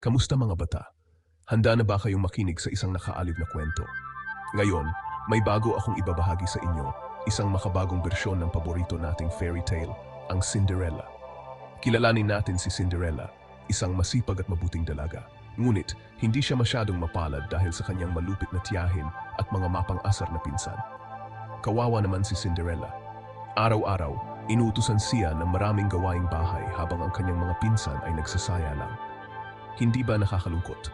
Kamusta mga bata? Handa na ba kayong makinig sa isang nakaalib na kwento? Ngayon, may bago akong ibabahagi sa inyo, isang makabagong bersyon ng paborito nating fairy tale, ang Cinderella. Kilalanin natin si Cinderella, isang masipag at mabuting dalaga. Ngunit, hindi siya masyadong mapalad dahil sa kanyang malupit na tiyahin at mga mapang-asar na pinsan. Kawawa naman si Cinderella. Araw-araw, inuutusan siya ng maraming gawaing bahay habang ang kanyang mga pinsan ay nagsasaya lang. Hindi ba nakakalungkot?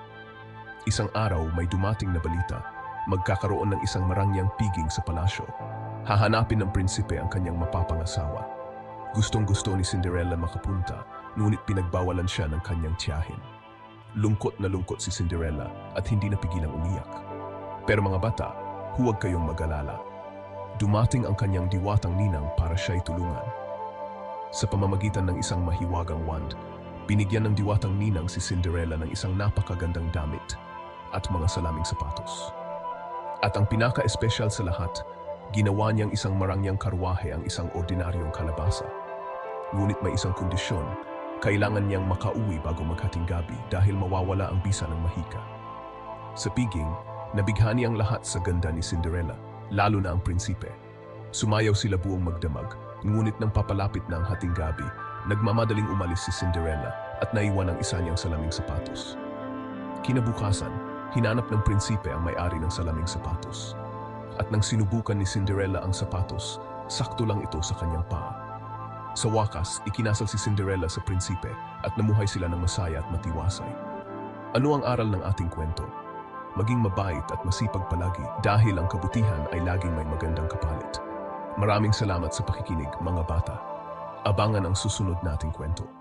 Isang araw may dumating na balita, magkakaroon ng isang marangyang piging sa palasyo. Hahanapin ng prinsipe ang kanyang mapapangasawa. Gustong-gusto ni Cinderella makapunta, ngunit pinagbawalan siya ng kanyang tiyahin. Lungkot na lungkot si Cinderella at hindi napigilang umiyak. Pero mga bata, huwag kayong mag-alala. Dumating ang kanyang diwatang ninang para siya'y tulungan. Sa pamamagitan ng isang mahiwagang wand, binigyan ng diwatang ninang si Cinderella ng isang napakagandang damit at mga salaming sapatos. At ang pinaka-espesyal sa lahat, ginawa niyang isang marangyang karwahe ang isang ordinaryong kalabasa. Ngunit may isang kondisyon, kailangan niyang makauwi bago maghating gabi dahil mawawala ang bisa ng mahika. Sa piging, nabighani ang lahat sa ganda ni Cinderella, lalo na ang prinsipe. Sumayaw sila buong magdamag, ngunit nang papalapit na ang hating gabi, nagmamadaling umalis si Cinderella at naiwan ang isa niyang salaming sapatos. Kinabukasan, hinanap ng prinsipe ang may-ari ng salaming sapatos. At nang sinubukan ni Cinderella ang sapatos, sakto lang ito sa kanyang paa. Sa wakas, ikinasal si Cinderella sa prinsipe at namuhay sila ng masaya at matiwasay. Ano ang aral ng ating kwento? Maging mabait at masipag palagi dahil ang kabutihan ay laging may magandang kapalit. Maraming salamat sa pakikinig, mga bata. Abangan ang susunod nating kwento.